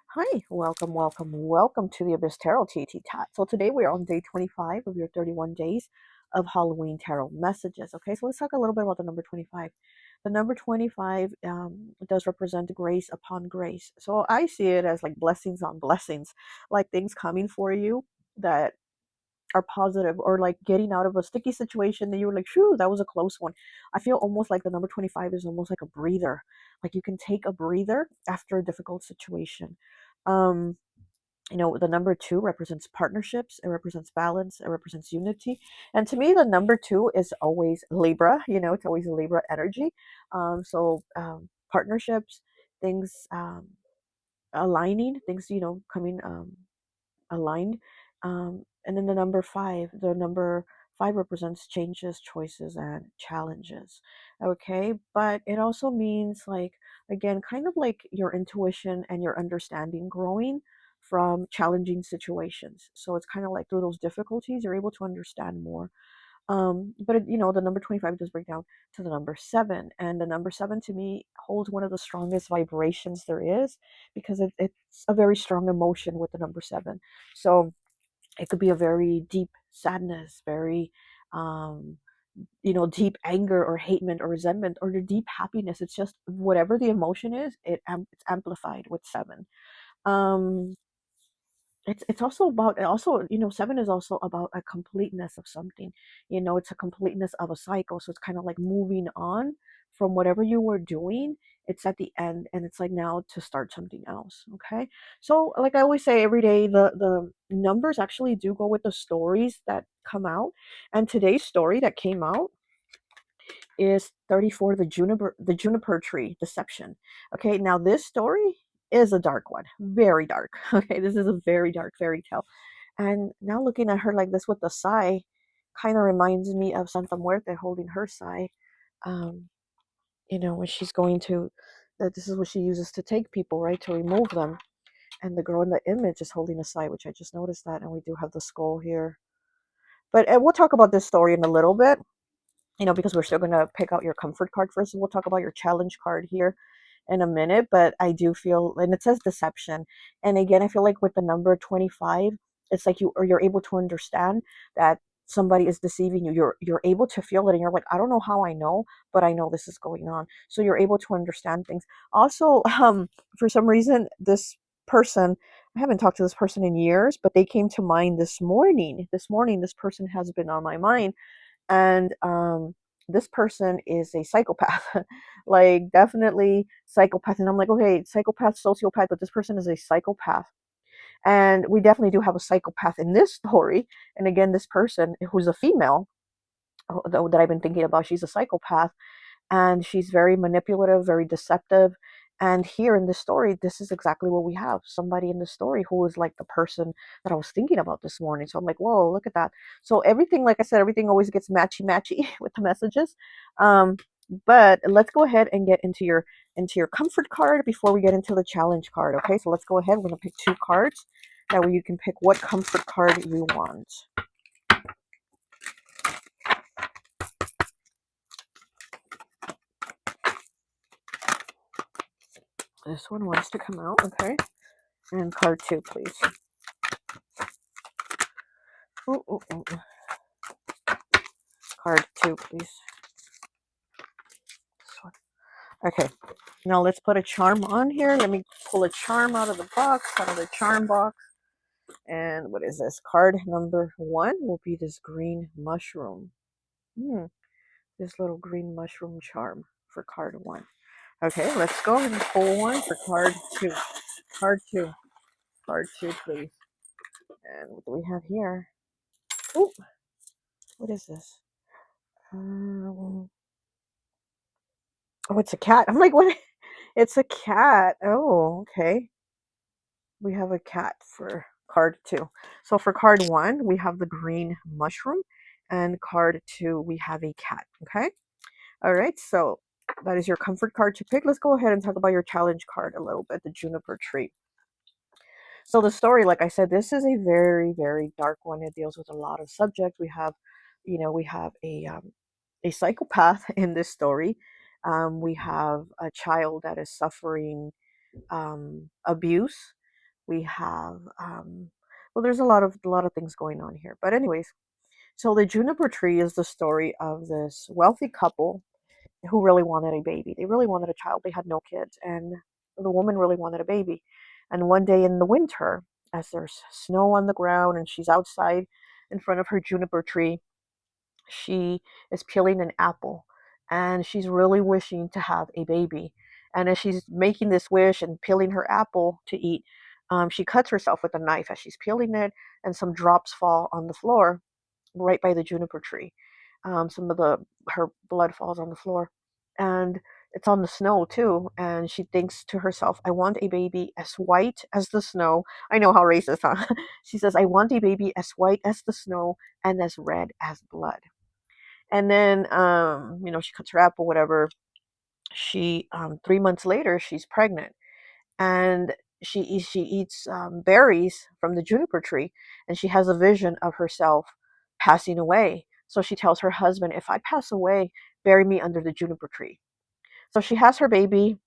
Hi, welcome to the Abyss Tarot T.A.T. So today we're on day 25 of your 31 days of Halloween tarot messages. Okay, so let's talk a little bit about the number 25. The number 25 does represent grace upon grace. So I see it as like blessings on blessings, like things coming for you that are positive, or like getting out of a sticky situation that you were like, "Phew, that was a close one." I feel almost like the number 25 is almost like a breather. Like you can take a breather after a difficult situation. Um, the number two represents partnerships, it represents balance, it represents unity. And to me, the number two is always Libra. It's always a Libra energy. Partnerships, things aligning, things, coming aligned. And then the number five represents changes, choices, and challenges. Okay, but it also means, like, again, kind of like your intuition and your understanding growing from challenging situations. So it's kind of like through those difficulties, you're able to understand more. But the number 25 does break down to the number seven, and the number seven to me holds one of the strongest vibrations there is, because it's a very strong emotion with the number seven. So it could be a very deep sadness, very um deep anger or hatement or resentment, or the deep happiness. It's just whatever the emotion is, it's amplified with seven. um it's also about, also, seven is also about a completeness of something. It's a completeness of a cycle, so it's kind of like moving on from whatever you were doing. It's at the end, and it's like now to start something else. Okay, so like I always say every day, the numbers actually do go with the stories that come out. And today's story that came out is 34, the juniper tree deception. Okay, now this story is a dark one, very dark. Okay, this is a very dark fairy tale. And now looking at her like this with the sigh kind of reminds me of Santa Muerte holding her sigh. um when she's going to, that this is what she uses to take people, right, to remove them. And the girl in the image is holding a sigh, which I just noticed that. And we do have the skull here. But we'll talk about this story in a little bit, because we're still going to pick out your comfort card first. And we'll talk about your challenge card here in a minute. But I do feel, and it says deception. And again, I feel like with the number 25, it's like you're able to understand that somebody is deceiving you. You're able to feel it, and you're like, I don't know how I know, but I know this is going on. So you're able to understand things. Also, for some reason, this person, I haven't talked to this person in years, but they came to mind this morning. This person has been on my mind. And this person is a psychopath. Like, definitely psychopath. And I'm like, okay, psychopath, sociopath, but this person is a psychopath. And we definitely do have a psychopath in this story. And again, this person, who's a female, that I've been thinking about, she's a psychopath, and she's very manipulative, very deceptive. And here in this story, this is exactly what we have. Somebody in the story who is like the person that I was thinking about this morning. So I'm like, whoa, look at that. So everything, like I said, everything always gets matchy matchy with the messages. Um, but let's go ahead and get into your comfort card before we get into the challenge card. Okay, so let's go ahead. We're gonna pick two cards. That way you can pick what comfort card you want. This one wants to come out, okay? And card two, please. Ooh, ooh, ooh. Card two, please. Okay, now let's put a charm on here. Let me pull a charm out of the box, out of the charm box. And what is this? Card number one will be this green mushroom. This little green mushroom charm for card one. Okay, let's go ahead and pull one for card two. Card two. Card two, please. And what do we have here? Ooh, what is this? Oh, it's a cat. I'm like, what? It's a cat. Oh, okay. We have a cat for card two. So for card one, we have the green mushroom, and card two, we have a cat. Okay. All right. So that is your comfort card to pick. Let's go ahead and talk about your challenge card a little bit, the juniper tree. So the story, like I said, this is a very, very dark one. It deals with a lot of subjects. We have, we have a psychopath in this story. We have a child that is suffering abuse. We have well, there's a lot of things going on here. But anyways, so the juniper tree is the story of this wealthy couple who really wanted a baby. They really wanted a child. They had no kids, and the woman really wanted a baby. And one day in the winter, as there's snow on the ground and she's outside in front of her juniper tree, she is peeling an apple and she's really wishing to have a baby. And as she's making this wish and peeling her apple to eat, she cuts herself with a knife as she's peeling it, and some drops fall on the floor right by the juniper tree. Some of the her blood falls on the floor, and it's on the snow too. And she thinks to herself, "I want a baby as white as the snow." I know how racist, huh? She says, "I want a baby as white as the snow and as red as blood." And then, she cuts her apple, whatever. She 3 months later, she's pregnant, and she eats berries from the juniper tree, and she has a vision of herself passing away. So she tells her husband, "If I pass away, bury me under the juniper tree." So she has her baby.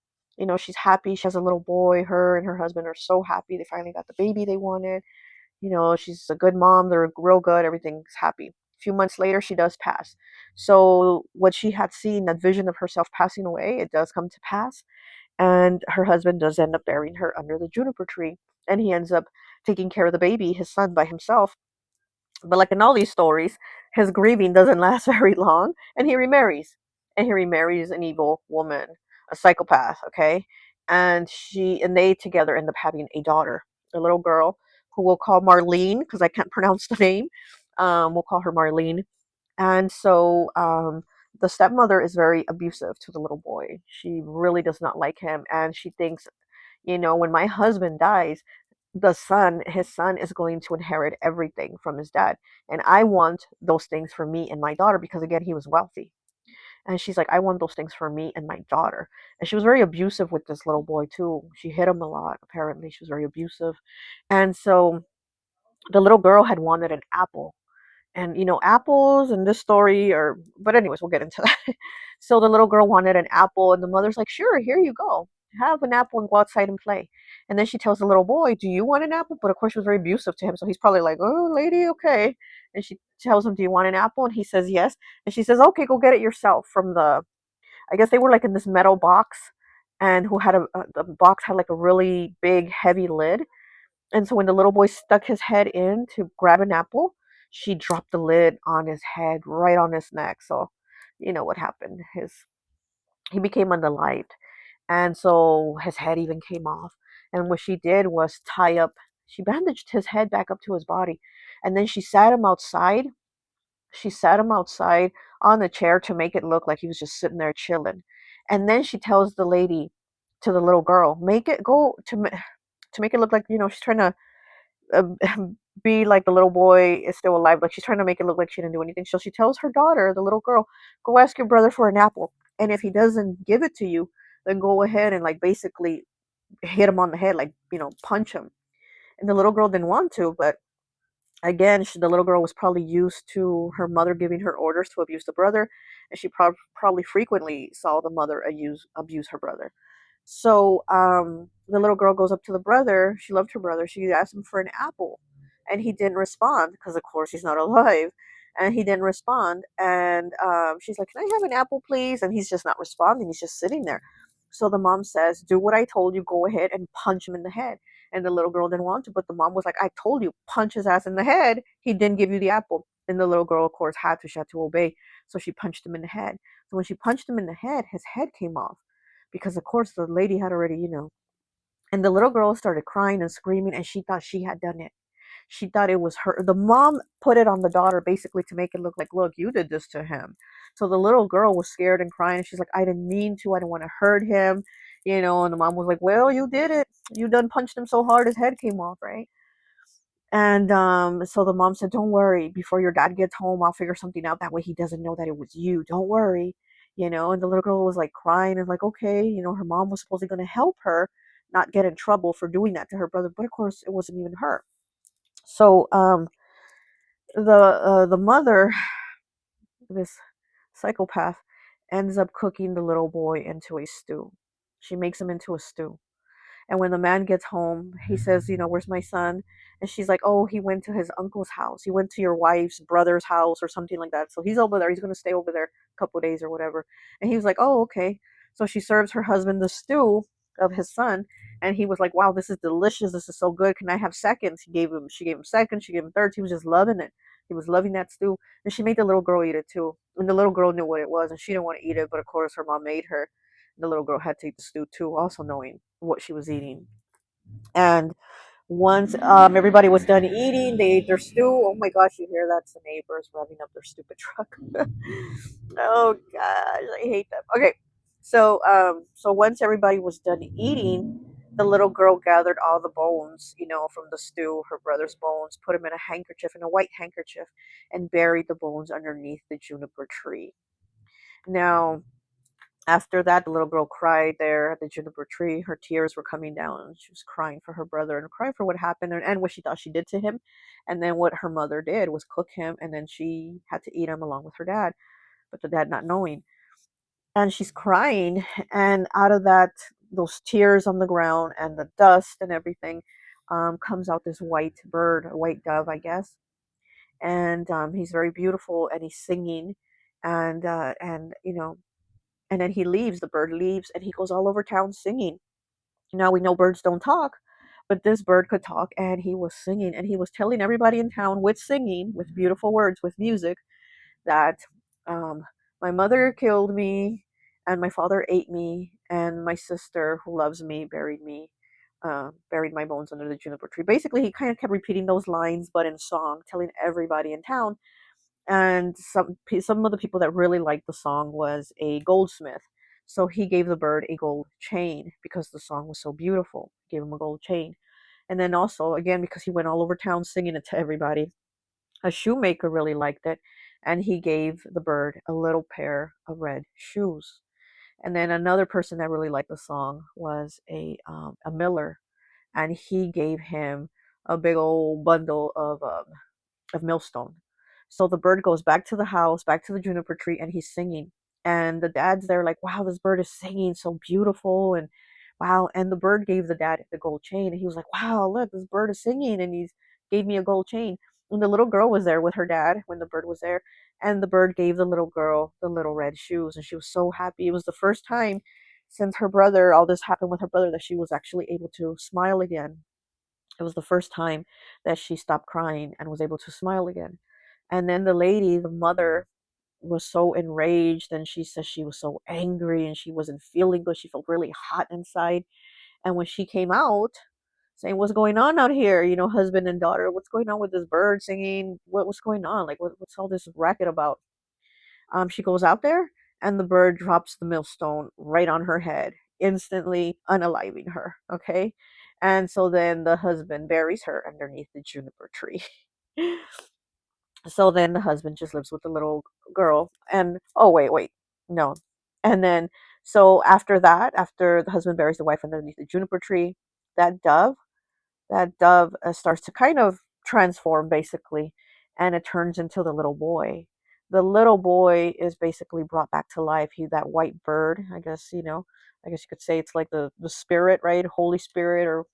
She's happy. She has a little boy. Her and her husband are so happy. They finally got the baby they wanted. She's a good mom. They're real good. Everything's happy. A few months later, she does pass. So what she had seen, that vision of herself passing away, it does come to pass. And her husband does end up burying her under the juniper tree. And he ends up taking care of the baby, his son, by himself. But like in all these stories, his grieving doesn't last very long, and he remarries. And he remarries an evil woman, a psychopath, okay? And they together end up having a daughter, a little girl who we'll call Marlene, because I can't pronounce the name. We'll call her Marlene. And so the stepmother is very abusive to the little boy. She really does not like him, and she thinks, when my husband dies, his son is going to inherit everything from his dad. And I want those things for me and my daughter because, again, he was wealthy. And she's like, I want those things for me and my daughter. And she was very abusive with this little boy, too. She hit him a lot, apparently. She was very abusive. And so the little girl had wanted an apple, and apples in this story are, but anyways, we'll get into that. So the little girl wanted an apple, and the mother's like, sure, here you go, have an apple and go outside and play. And then she tells the little boy, do you want an apple? But of course she was very abusive to him, so he's probably like, oh lady, okay. And she tells him, do you want an apple? And he says yes. And she says, okay, go get it yourself from the, I guess they were like in this metal box, and who had the box had like a really big heavy lid. And so when the little boy stuck his head in to grab an apple, she dropped the lid on his head, right on his neck. So, you know what happened. He became unalived. And so his head even came off. And what she did was she bandaged his head back up to his body. And then she sat him outside. She sat him outside on a chair to make it look like he was just sitting there chilling. And then she tells the lady, to the little girl, make it go to make it look like, she's trying to uh, be like the little boy is still alive. Like she's trying to make it look like she didn't do anything. So she tells her daughter, the little girl, go ask your brother for an apple. And if he doesn't give it to you, then go ahead and like basically hit him on the head, like, punch him. And the little girl didn't want to, but again, the little girl was probably used to her mother giving her orders to abuse the brother. And she probably frequently saw the mother abuse her brother. So the little girl goes up to the brother. She loved her brother. She asked him for an apple, and he didn't respond because, of course, he's not alive. And he didn't respond. And she's like, "Can I have an apple, please?" And he's just not responding. He's just sitting there. So the mom says, "Do what I told you. Go ahead and punch him in the head." And the little girl didn't want to, but the mom was like, "I told you, punch his ass in the head. He didn't give you the apple." And the little girl, of course, had to. She had to obey. So she punched him in the head. So when she punched him in the head, his head came off because of course the lady had already, and the little girl started crying and screaming, and she thought she had done it. She thought it was her. The mom put it on the daughter basically to make it look like, look, you did this to him. So the little girl was scared and crying. She's like, I didn't mean to. I didn't want to hurt him. And the mom was like, well, you did it. You done punched him so hard his head came off, right? And so the mom said, don't worry. Before your dad gets home, I'll figure something out. That way he doesn't know that it was you. Don't worry. And the little girl was like crying and like, okay, her mom was supposedly going to help her not get in trouble for doing that to her brother. But of course, it wasn't even her. So the mother this psychopath ends up cooking the little boy into a stew. She makes him into a stew. And when the man gets home, he says, where's my son? And she's like, oh, he went to his uncle's house. He went to your wife's brother's house or something like that. So he's over there. He's going to stay over there a couple of days or whatever. And he was like, oh, okay. So she serves her husband the stew of his son. And he was like, wow, this is delicious. This is so good. Can I have seconds? She gave him seconds. She gave him thirds. He was just loving it. He was loving that stew. And she made the little girl eat it too. And the little girl knew what it was and she didn't want to eat it. But of course, her mom made her. The little girl had to eat the stew too, also knowing what she was eating. And once everybody was done eating, they ate their stew. Oh my gosh, you hear that? It's the neighbors revving up their stupid truck. Oh gosh, I hate them. Okay, so once everybody was done eating, the little girl gathered all the bones, from the stew, her brother's bones, put them in a handkerchief, in a white handkerchief, and buried the bones underneath the juniper tree. Now, after that, the little girl cried there at the juniper tree. Her tears were coming down, and she was crying for her brother and crying for what happened and what she thought she did to him. And then what her mother did was cook him, and then she had to eat him along with her dad, but the dad not knowing. And she's crying, and out of that, those tears on the ground and the dust and everything, comes out this white bird, a white dove, I guess. And he's very beautiful, and he's singing, and then he leaves, the bird leaves, and he goes all over town singing. Now we know birds don't talk, but this bird could talk, and he was singing, and he was telling everybody in town with singing, with beautiful words, with music, that um, my mother killed me, and my father ate me, and my sister, who loves me, buried my bones under the juniper tree. Basically, he kind of kept repeating those lines, but in song, telling everybody in town. And some of the people that really liked the song was a goldsmith, so he gave the bird a gold chain because the song was so beautiful. Gave him a gold chain. And then also, again, because he went all over town singing it to everybody, a shoemaker really liked it, and he gave the bird a little pair of red shoes. And then another person that really liked the song was a miller, and he gave him a big old bundle of millstone. So the bird goes back to the house, back to the juniper tree, and he's singing. And the dad's there, like, wow, this bird is singing so beautiful. And wow. And the bird gave the dad the gold chain. And he was like, wow, look, this bird is singing. And he's gave me a gold chain. And the little girl was there with her dad when the bird was there. And the bird gave the little girl the little red shoes. And she was so happy. It was the first time since her brother, all this happened with her brother, that she was actually able to smile again. It was the first time that she stopped crying and was able to smile again. And then the lady, the mother, was so enraged, and she says she was so angry and she wasn't feeling good. She felt really hot inside. And when she came out saying, what's going on out here? Husband and daughter, what's going on with this bird singing? What's going on? Like, what's all this racket about? She goes out there, and the bird drops the millstone right on her head, instantly unaliving her. Okay. And so then the husband buries her underneath the juniper tree. So then the husband just lives with the little girl. And oh, wait, no. And then, so after that, after the husband buries the wife underneath the juniper tree, that dove starts to kind of transform, basically, and it turns into the little boy. The little boy is basically brought back to life. That white bird, I guess, I guess you could say it's like the spirit, right? Holy Spirit, or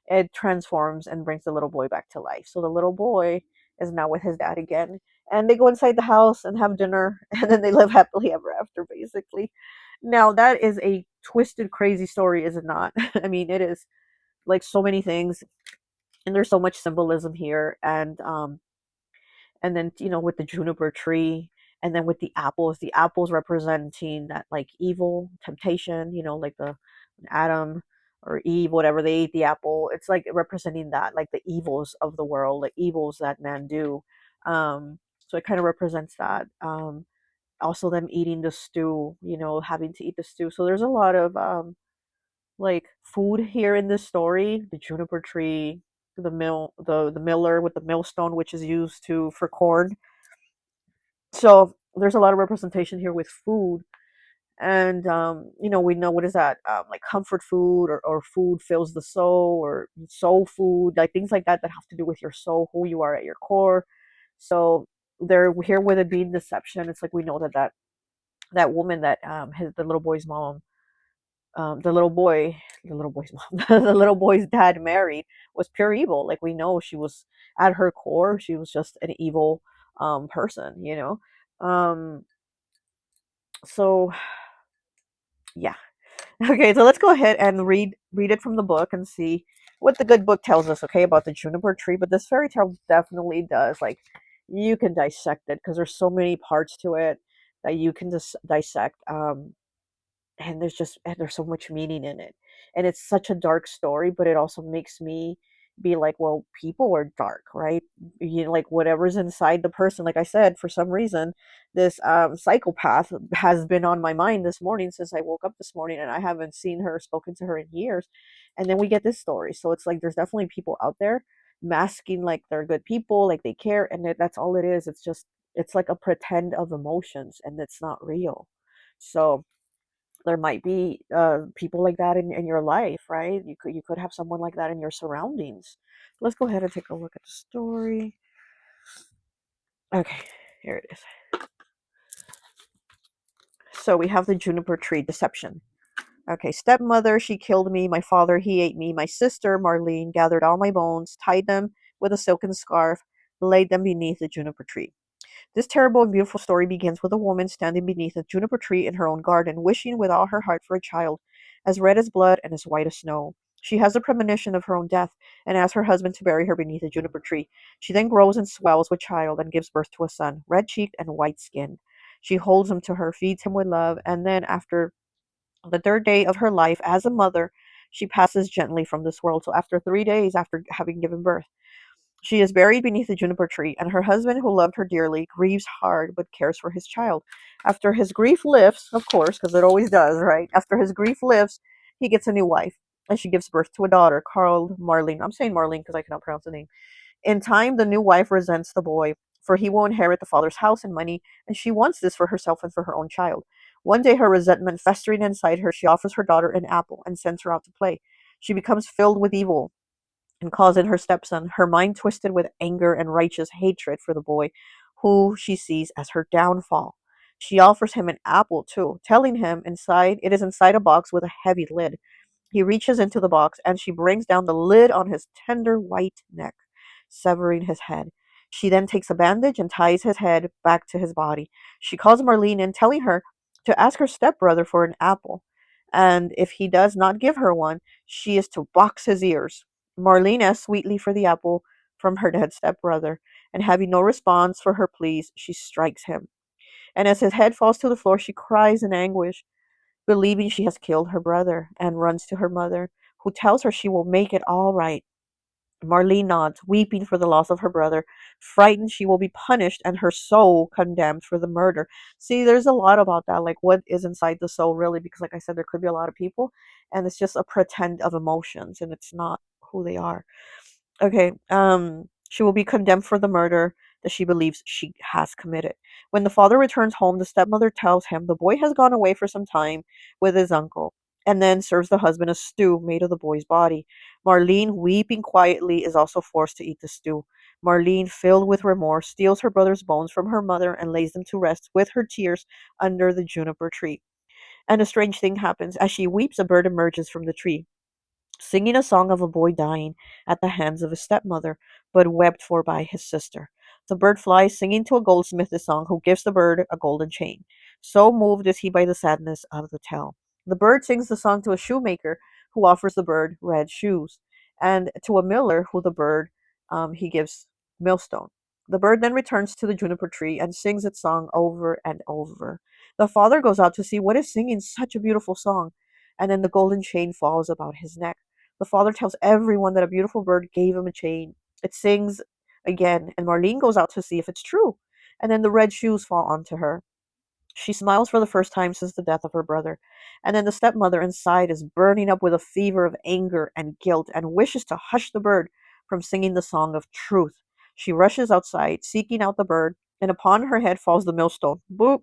it transforms and brings the little boy back to life. So the little boy is now with his dad again, and they go inside the house and have dinner, and then they live happily ever after, basically. Now that is a twisted, crazy story, is it not? I mean, it is, like, so many things, and there's so much symbolism here. And then, with the juniper tree, and then with the apples representing that, like, evil temptation, like the Adam or Eve, whatever, they ate the apple. It's like representing that, like, the evils of the world, like evils that man do. So it kind of represents that. Also them eating the stew, having to eat the stew. So there's a lot of like food here in this story. The juniper tree, the miller with the millstone, which is used to for corn. So there's a lot of representation here with food. And we know, what is that, like comfort food, or food fills the soul, or soul food, like things like that have to do with your soul, who you are at your core. So they're here with it being deception. It's like we know that that woman that his the little boy's mom, the little boy's mom, the little boy's dad married was pure evil. Like we know she was at her core, she was just an evil person, you know. Um, so yeah. Okay, so let's go ahead and read it from the book and see what the good book tells us, okay, about the juniper tree. But this fairy tale definitely does, like, you can dissect it because there's so many parts to it that you can just dissect. And there's so much meaning in it, and it's such a dark story, but it also makes me be like, well, people are dark, right? You know, like whatever's inside the person, like I said, for some reason this psychopath has been on my mind this morning since I woke up this morning, and I haven't seen her, spoken to her in years. And then we get this story, so it's like there's definitely people out there masking like they're good people, like they care, and that's all it is. It's just, it's like a pretend of emotions, and it's not real. So there might be people like that in your life, right? You could have someone like that in your surroundings. Let's go ahead and take a look at the story. Okay, here it is. So we have the juniper tree deception. Okay, stepmother, she killed me. My father, he ate me. My sister, Marlene, gathered all my bones, tied them with a silken scarf, laid them beneath the juniper tree. This terrible and beautiful story begins with a woman standing beneath a juniper tree in her own garden, wishing with all her heart for a child, as red as blood and as white as snow. She has a premonition of her own death, and asks her husband to bury her beneath a juniper tree. She then grows and swells with child, and gives birth to a son, red cheeked and white skinned. She holds him to her, feeds him with love, and then, after the third day of her life as a mother, she passes gently from this world. So, after 3 days after having given birth, she is buried beneath the juniper tree, and her husband, who loved her dearly, grieves hard but cares for his child. After his grief lifts, of course, because it always does, right? After his grief lifts, he gets a new wife, and she gives birth to a daughter called Marlene. I'm saying Marlene because I cannot pronounce the name. In time, the new wife resents the boy, for he will inherit the father's house and money, and she wants this for herself and for her own child. One day, her resentment festering inside her, she offers her daughter an apple and sends her out to play. She becomes filled with evil and calls in her stepson, her mind twisted with anger and righteous hatred for the boy, who she sees as her downfall. She offers him an apple too, telling him inside it is inside a box with a heavy lid. He reaches into the box, and she brings down the lid on his tender white neck, severing his head. She then takes a bandage and ties his head back to his body. She calls Marlene in, telling her to ask her stepbrother for an apple, and if he does not give her one, she is to box his ears. Marlene asks sweetly for the apple from her dead stepbrother, and having no response for her pleas, she strikes him. And as his head falls to the floor, she cries in anguish, believing she has killed her brother, and runs to her mother, who tells her she will make it all right. Marlene nods, weeping for the loss of her brother, frightened she will be punished and her soul condemned for the murder. See, there's a lot about that, like what is inside the soul, really, because, like I said, there could be a lot of people, and it's just a pretend of emotions, and it's not who they are. Okay, she will be condemned for the murder that she believes she has committed. When the father returns home, the stepmother tells him the boy has gone away for some time with his uncle, and then serves the husband a stew made of the boy's body. Marlene, weeping quietly, is also forced to eat the stew. Marlene, filled with remorse, steals her brother's bones from her mother and lays them to rest with her tears under the juniper tree. And a strange thing happens. As she weeps, a bird emerges from the tree, singing a song of a boy dying at the hands of his stepmother, but wept for by his sister. The bird flies, singing to a goldsmith this song, who gives the bird a golden chain. So moved is he by the sadness of the tale. The bird sings the song to a shoemaker, who offers the bird red shoes, and to a miller, who the bird he gives millstone. The bird then returns to the juniper tree and sings its song over and over. The father goes out to see what is singing such a beautiful song, and then the golden chain falls about his neck. The father tells everyone that a beautiful bird gave him a chain. It sings again, and Marlene goes out to see if it's true. And then the red shoes fall onto her. She smiles for the first time since the death of her brother. And then the stepmother inside is burning up with a fever of anger and guilt, and wishes to hush the bird from singing the song of truth. She rushes outside, seeking out the bird, and upon her head falls the millstone, boop,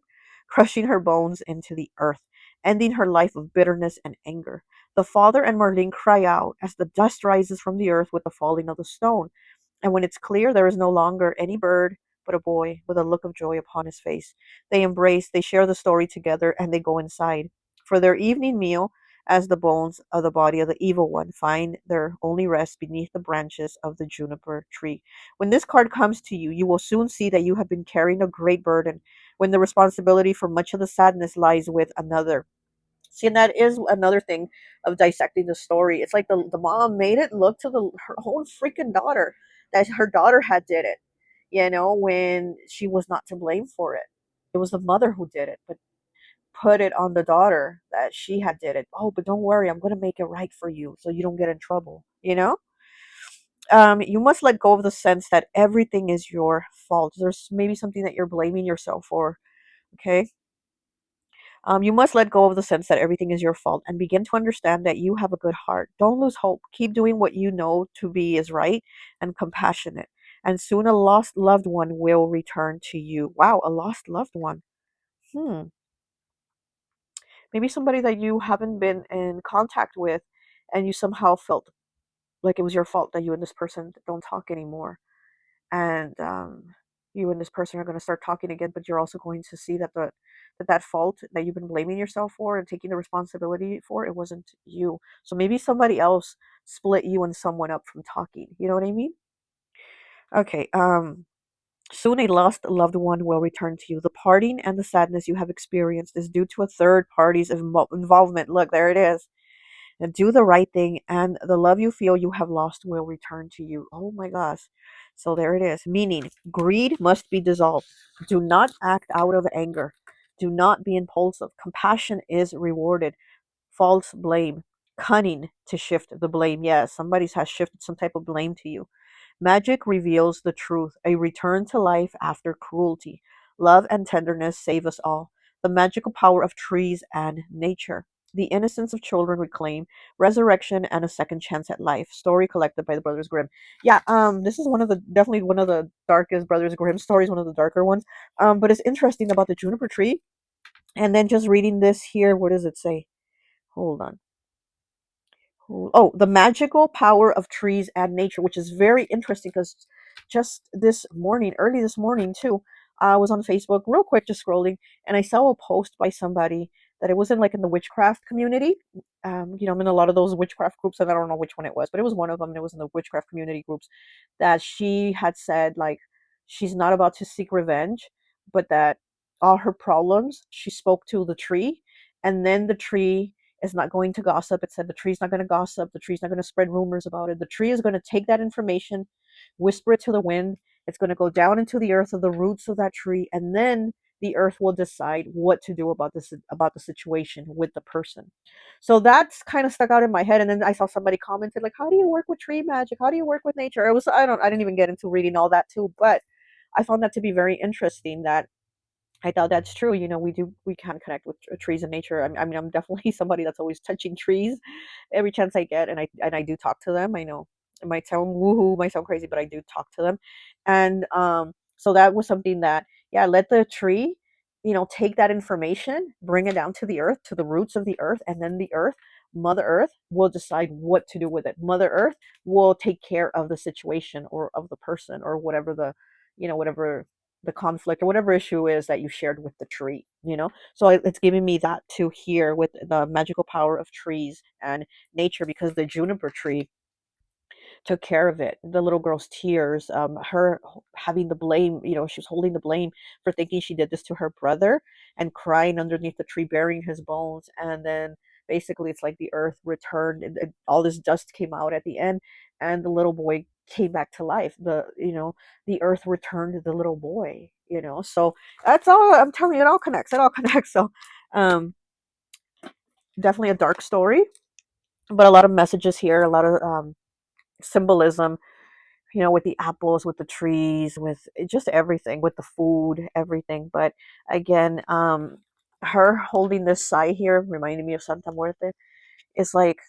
crushing her bones into the earth, ending her life of bitterness and anger. The father and Marlene cry out as the dust rises from the earth with the falling of the stone. And when it's clear there is no longer any bird but a boy with a look of joy upon his face. They embrace, they share the story together, and they go inside. For their evening meal, as the bones of the body of the evil one find their only rest beneath the branches of the juniper tree. When this card comes to you, you will soon see that you have been carrying a great burden, when the responsibility for much of the sadness lies with another. See, and that is another thing of dissecting the story. It's like the mom made it look to her own freaking daughter that her daughter had did it, when she was not to blame for it. It was the mother who did it, but put it on the daughter that she had did it. Oh, but don't worry, I'm gonna make it right for you so you don't get in trouble. You must let go of the sense that everything is your fault. There's maybe something that you're blaming yourself for. Okay. You must let go of the sense that everything is your fault and begin to understand that you have a good heart. Don't lose hope. Keep doing what you know to be is right and compassionate. And soon a lost loved one will return to you. Wow, a lost loved one. Hmm. Maybe somebody that you haven't been in contact with and you somehow felt like it was your fault that you and this person don't talk anymore. And you and this person are going to start talking again, but you're also going to see that that fault that you've been blaming yourself for and taking the responsibility for, it wasn't you. So maybe somebody else split you and someone up from talking. You know what I mean? Okay. Soon a lost loved one will return to you. The parting and the sadness you have experienced is due to a third party's involvement. Look, there it is. And do the right thing, and the love you feel you have lost will return to you. Oh my gosh. So there it is. Meaning, greed must be dissolved. Do not act out of anger. Do not be impulsive. Compassion is rewarded. False blame. Cunning to shift the blame. Yes, somebody has shifted some type of blame to you. Magic reveals the truth, a return to life after cruelty. Love and tenderness save us all. The magical power of trees and nature. The innocence of children reclaim, resurrection and a second chance at life. Story collected by the Brothers Grimm. Yeah, this is definitely one of the darkest Brothers Grimm stories, one of the darker ones. But it's interesting about the juniper tree. And then just reading this here, what does it say? Hold on. Oh, the magical power of trees and nature, which is very interesting because just this morning, early this morning too, I was on Facebook real quick, just scrolling, and I saw a post by somebody that it wasn't like in the witchcraft community. I'm in a lot of those witchcraft groups, and I don't know which one it was, but it was one of them. And it was in the witchcraft community groups that she had said like she's not about to seek revenge, but that all her problems she spoke to the tree, and then the tree is not going to gossip. It said the tree's not going to gossip. The tree's not going to spread rumors about it. The tree is going to take that information, whisper it to the wind. It's going to go down into the earth of the roots of that tree, and then the earth will decide what to do about the situation with the person. So that's kind of stuck out in my head. And then I saw somebody commented like, "How do you work with tree magic? How do you work with nature?" I didn't even get into reading all that too, but I found that to be very interesting. That I thought that's true. We can connect with trees and nature. I mean, I'm definitely somebody that's always touching trees every chance I get, and I do talk to them. I know it might sound woohoo, might sound crazy, but I do talk to them, and so that was something that, yeah, let the tree, take that information, bring it down to the earth, to the roots of the earth, and then the earth, Mother Earth, will decide what to do with it. Mother Earth will take care of the situation or of the person or whatever whatever the conflict or whatever issue is that you shared with the tree. So it's giving me that too here with the magical power of trees and nature, because the juniper tree took care of it. The little girl's tears, her having the blame, she was holding the blame for thinking she did this to her brother, and crying underneath the tree, burying his bones. And then basically it's like the earth returned, and all this dust came out at the end, and the little boy came back to life. The earth returned the little boy. So that's all. I'm telling you, it all connects. So um definitely a dark story, but a lot of messages here, a lot of symbolism, with the apples, with the trees, with just everything, with the food, everything. But again, her holding this sigh here reminded me of Santa Muerte. It's like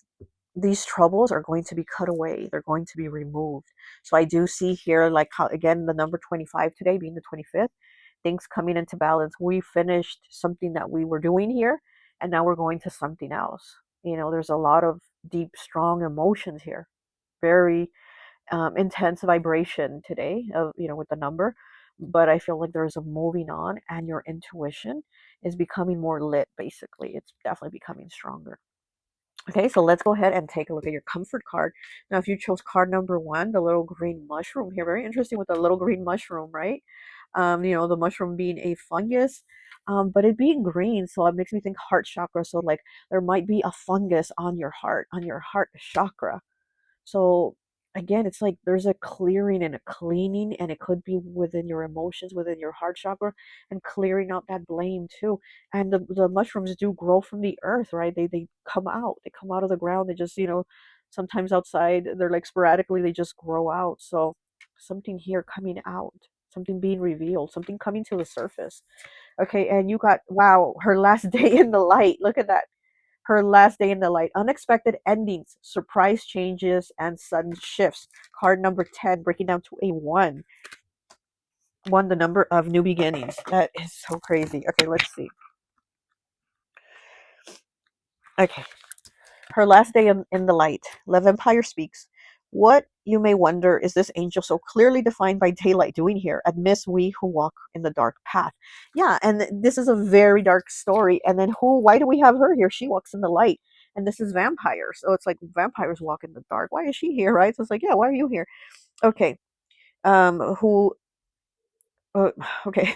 these troubles are going to be cut away. They're going to be removed. So I do see here, like how, again, the number 25 today being the 25th, things coming into balance. We finished something that we were doing here, and now we're going to something else. There's a lot of deep, strong emotions here. Very intense vibration today of with the number, but I feel like there's a moving on, and your intuition is becoming more lit, basically. It's definitely becoming stronger. Okay, so let's go ahead and take a look at your comfort card. Now, if you chose card number one, the little green mushroom here, very interesting with the little green mushroom, right? The mushroom being a fungus, but it being green, so it makes me think heart chakra. So, like, there might be a fungus on your heart chakra. So again, it's like there's a clearing and a cleaning, and it could be within your emotions, within your heart chakra, and clearing out that blame too. And the mushrooms do grow from the earth, right? They come out. They come out of the ground. They just, sometimes outside, they're like sporadically, they just grow out. So something here coming out, something being revealed, something coming to the surface. Okay, and you got, wow, her last day in the light. Look at that. Her last day in the light. Unexpected endings, surprise changes, and sudden shifts. Card number 10, breaking down to a 1. 1, the number of new beginnings. That is so crazy. Okay, let's see. Okay. Her last day in the light. Love Empire speaks. What, you may wonder, is this angel so clearly defined by daylight doing here? Admits we who walk in the dark path. Yeah, and this is a very dark story. And then why do we have her here? She walks in the light. And this is vampires. So it's like vampires walk in the dark. Why is she here, right? So it's like, yeah, why are you here? Okay. Who uh, okay.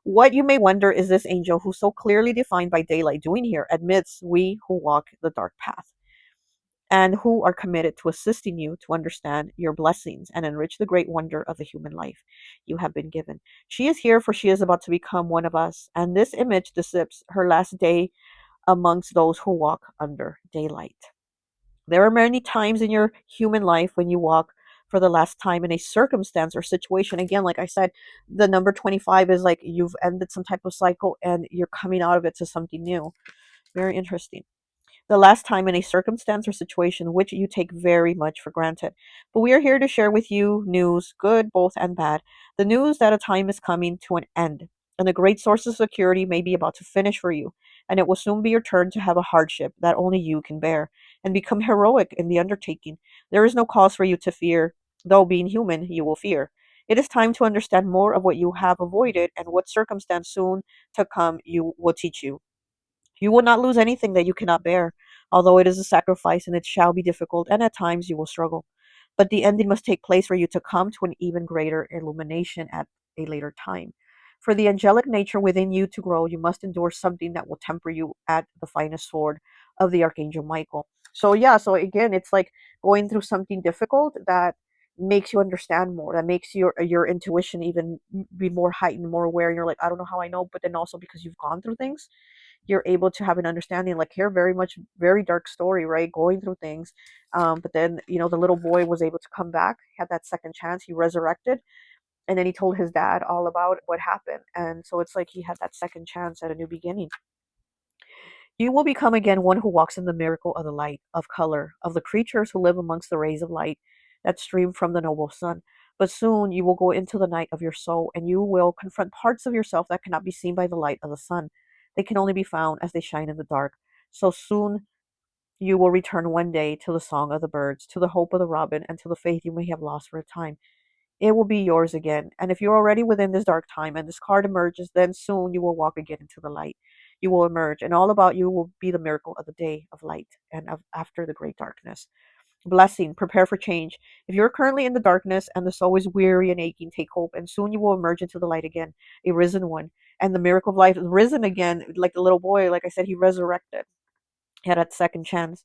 What, you may wonder, is this angel who so clearly defined by daylight doing here? Admits we who walk the dark path, and who are committed to assisting you to understand your blessings and enrich the great wonder of the human life you have been given. She is here, for she is about to become one of us, and this image depicts her last day amongst those who walk under daylight. There are many times in your human life when you walk for the last time in a circumstance or situation. Again, like I said, the number 25 is like you've ended some type of cycle and you're coming out of it to something new. Very interesting. The last time in a circumstance or situation which you take very much for granted. But we are here to share with you news, good, both, and bad. The news that a time is coming to an end, and a great source of security may be about to finish for you, and it will soon be your turn to have a hardship that only you can bear, and become heroic in the undertaking. There is no cause for you to fear, though being human, you will fear. It is time to understand more of what you have avoided, and what circumstance soon to come you will teach you. You will not lose anything that you cannot bear, although it is a sacrifice and it shall be difficult, and at times you will struggle. But the ending must take place for you to come to an even greater illumination at a later time. For the angelic nature within you to grow, you must endure something that will temper you at the finest sword of the Archangel Michael. So, yeah, so again, it's like going through something difficult that makes you understand more, that makes your intuition even be more heightened, more aware. And you're like, I don't know how I know, but then also because you've gone through things, you're able to have an understanding. Like here, very much, very dark story, right? Going through things, but then the little boy was able to come back, had that second chance. He resurrected, and then he told his dad all about what happened. And so it's like he had that second chance at a new beginning. You will become again one who walks in the miracle of the light, of color, of the creatures who live amongst the rays of light that stream from the noble sun. But soon you will go into the night of your soul, and you will confront parts of yourself that cannot be seen by the light of the sun. They can only be found as they shine in the dark. So soon you will return one day to the song of the birds, to the hope of the robin, and to the faith you may have lost for a time. It will be yours again. And if you're already within this dark time and this card emerges, then soon you will walk again into the light. You will emerge, and all about you will be the miracle of the day of light and of after the great darkness. Blessing, prepare for change. If you're currently in the darkness and the soul is weary and aching, take hope, and soon you will emerge into the light again, a risen one. And the miracle of life is risen again, like the little boy, like I said, he resurrected. He had that second chance.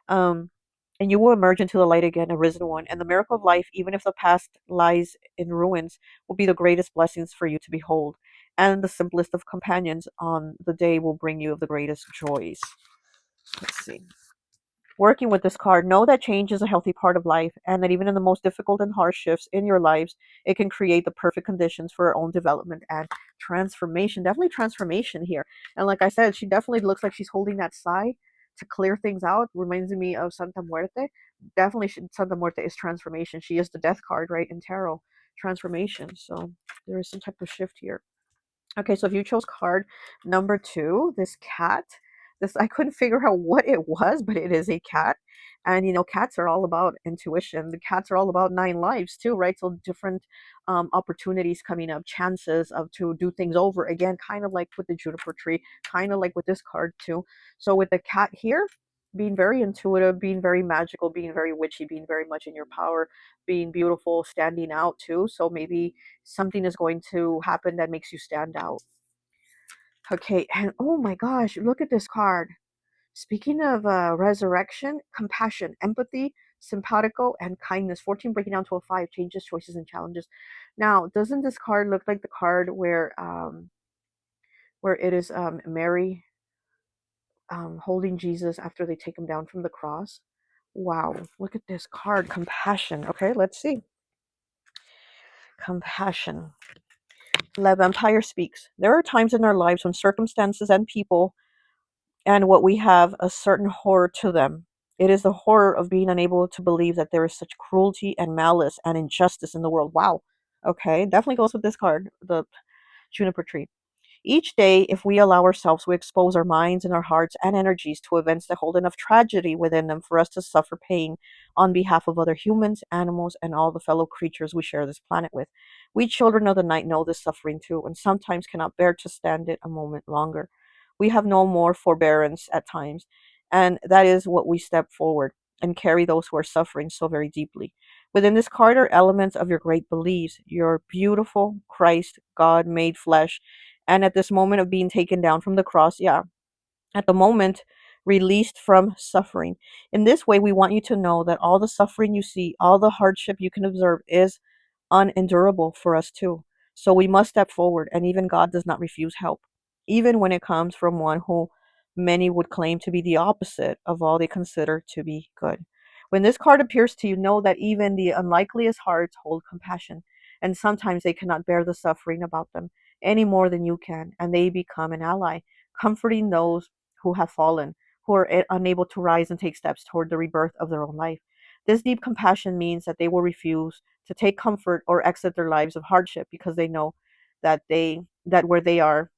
Um, and you will emerge into the light again, a risen one. And the miracle of life, even if the past lies in ruins, will be the greatest blessings for you to behold. And the simplest of companions on the day will bring you of the greatest joys. Let's see. Working with this card, know that change is a healthy part of life, and that even in the most difficult and harsh shifts in your lives, it can create the perfect conditions for our own development and transformation. Definitely transformation here. And like I said, she definitely looks like she's holding that sigh to clear things out. Reminds me of Santa Muerte. Definitely, Santa Muerte is transformation. She is the death card, right, in tarot. Transformation. So there is some type of shift here. Okay, so if you chose card number 2, this cat, This, I couldn't figure out what it was, but it is a cat. And cats are all about intuition. The cats are all about nine lives too, right? So different opportunities coming up, chances of to do things over again, kind of like with the juniper tree, kind of like with this card too. So with the cat here, being very intuitive, being very magical, being very witchy, being very much in your power, being beautiful, standing out too. So maybe something is going to happen that makes you stand out. Okay, and oh my gosh, look at this card. Speaking of resurrection, compassion, empathy, simpatico, and kindness. 14 breaking down to a 5, changes, choices, and challenges. Now, doesn't this card look like the card where it is Mary holding Jesus after they take him down from the cross? Wow, look at this card, compassion. Okay, let's see. Compassion. The Vampire speaks. There are times in our lives when circumstances and people and what we have a certain horror to them. It is the horror of being unable to believe that there is such cruelty and malice and injustice in the world. Wow. Okay, definitely goes with this card, the juniper tree. Each day, if we allow ourselves, we expose our minds and our hearts and energies to events that hold enough tragedy within them for us to suffer pain on behalf of other humans, animals, and all the fellow creatures we share this planet with. We children of the night know this suffering too, and sometimes cannot bear to stand it a moment longer. We have no more forbearance at times, and that is what we step forward and carry those who are suffering so very deeply. Within this card are elements of your great beliefs, your beautiful Christ, God made flesh, and at this moment of being taken down from the cross, yeah, at the moment released from suffering. In this way, we want you to know that all the suffering you see, all the hardship you can observe is unendurable for us too. So we must step forward, and even God does not refuse help, even when it comes from one who many would claim to be the opposite of all they consider to be good. When this card appears to you, know that even the unlikeliest hearts hold compassion, and sometimes they cannot bear the suffering about them any more than you can, and they become an ally, comforting those who have fallen, who are unable to rise and take steps toward the rebirth of their own life. This deep compassion means that they will refuse to take comfort or exit their lives of hardship because they know that where they are,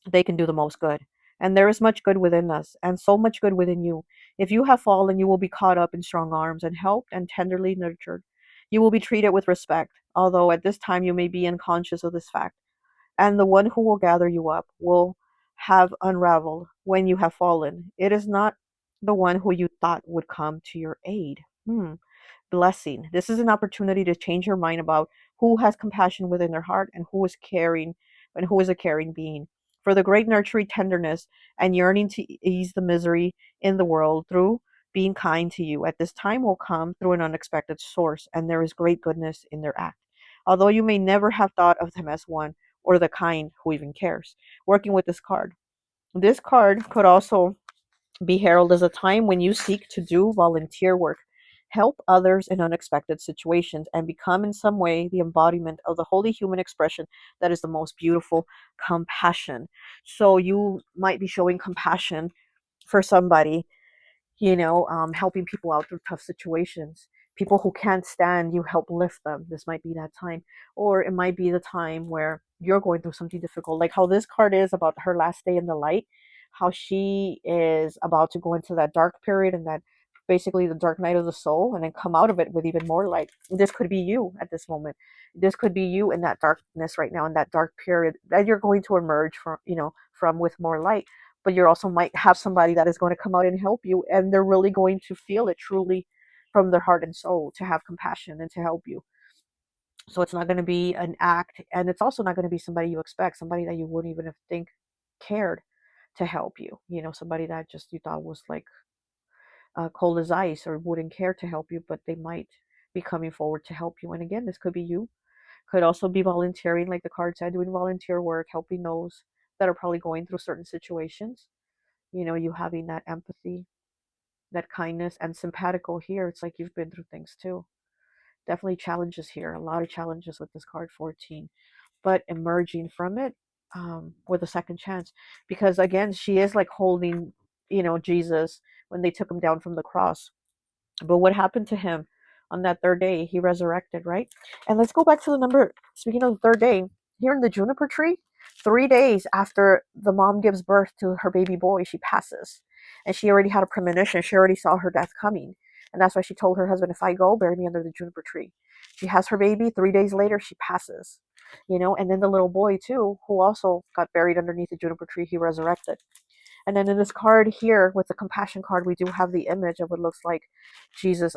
they can do the most good. And there is much good within us, and so much good within you. If you have fallen, you will be caught up in strong arms and helped and tenderly nurtured. You will be treated with respect, although at this time you may be unconscious of this fact. And the one who will gather you up will have unraveled when you have fallen. It is not the one who you thought would come to your aid. Blessing. This is an opportunity to change your mind about who has compassion within their heart and who is caring and who is a caring being. For the great nurturing tenderness and yearning to ease the misery in the world through being kind to you at this time will come through an unexpected source, and there is great goodness in their act. Although you may never have thought of them as one or the kind who even cares. Working with this card. This card could also be heralded as a time when you seek to do volunteer work, help others in unexpected situations, and become in some way the embodiment of the holy human expression that is the most beautiful, compassion. So you might be showing compassion for somebody, helping people out through tough situations. People who can't stand, you help lift them. This might be that time. Or it might be the time where you're going through something difficult, like how this card is about her last day in the light, how she is about to go into that dark period and that basically the dark night of the soul and then come out of it with even more light. This could be you at this moment. This could be you in that darkness right now, in that dark period that you're going to emerge from, from with more light, but you also might have somebody that is going to come out and help you, and they're really going to feel it truly from their heart and soul to have compassion and to help you. So it's not going to be an act, and it's also not going to be somebody you expect, somebody that you wouldn't even have think cared to help you, somebody that just you thought was like cold as ice or wouldn't care to help you, but they might be coming forward to help you. And again, this could be you, could also be volunteering, like the card said, doing volunteer work, helping those that are probably going through certain situations. You having that empathy, that kindness, and simpatico here. It's like you've been through things too. Definitely challenges here. A lot of challenges with this card 14, but emerging from it with a second chance. Because again, she is like holding, Jesus when they took him down from the cross. But what happened to him on that third day? He resurrected, right? And let's go back to the number. Speaking of the third day, here in the juniper tree, 3 days after the mom gives birth to her baby boy, she passes. And she already had a premonition. She already saw her death coming. And that's why she told her husband, if I go, bury me under the juniper tree. She has her baby. 3 days later, she passes. And then the little boy, too, who also got buried underneath the juniper tree, he resurrected. And then in this card here, with the compassion card, we do have the image of what looks like Jesus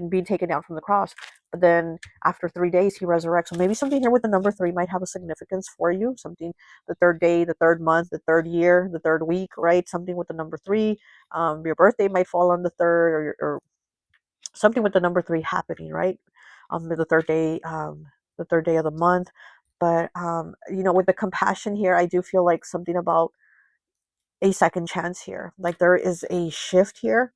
being taken down from the cross. But then after 3 days, he resurrects. So maybe something here with the number three might have a significance for you. Something, the third day, the third month, the third year, the third week, right? Something with the number three. Your birthday might fall on the third, or something with the number three happening, right? The third day of the month. But with the compassion here, I do feel like something about a second chance here. Like there is a shift here,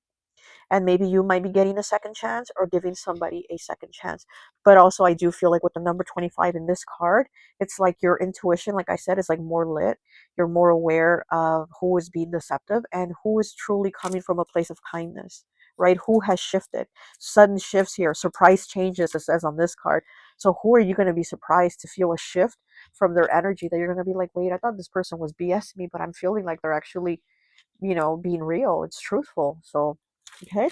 and maybe you might be getting a second chance or giving somebody a second chance. But also, I do feel like with the number 25 in this card, it's like your intuition, like I said, is like more lit. You're more aware of who is being deceptive and who is truly coming from a place of kindness, right? Who has shifted. Sudden shifts here, surprise changes, it says on this card. So who are you going to be surprised to feel a shift from their energy, that you're going to be like, wait, I thought this person was BS me, but I'm feeling like they're actually, being real. It's truthful. So, okay.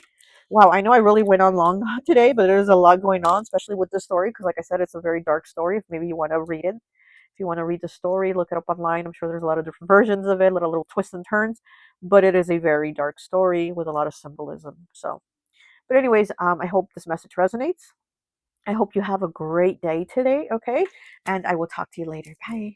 Wow, I know I really went on long today, but there's a lot going on, especially with this story, because like I said, it's a very dark story. If maybe you want to read it, if you want to read the story, look it up online. I'm sure there's a lot of different versions of it, little twists and turns, but it is a very dark story with a lot of symbolism. So, but anyways, I hope this message resonates. I hope you have a great day today, okay? And I will talk to you later. Bye.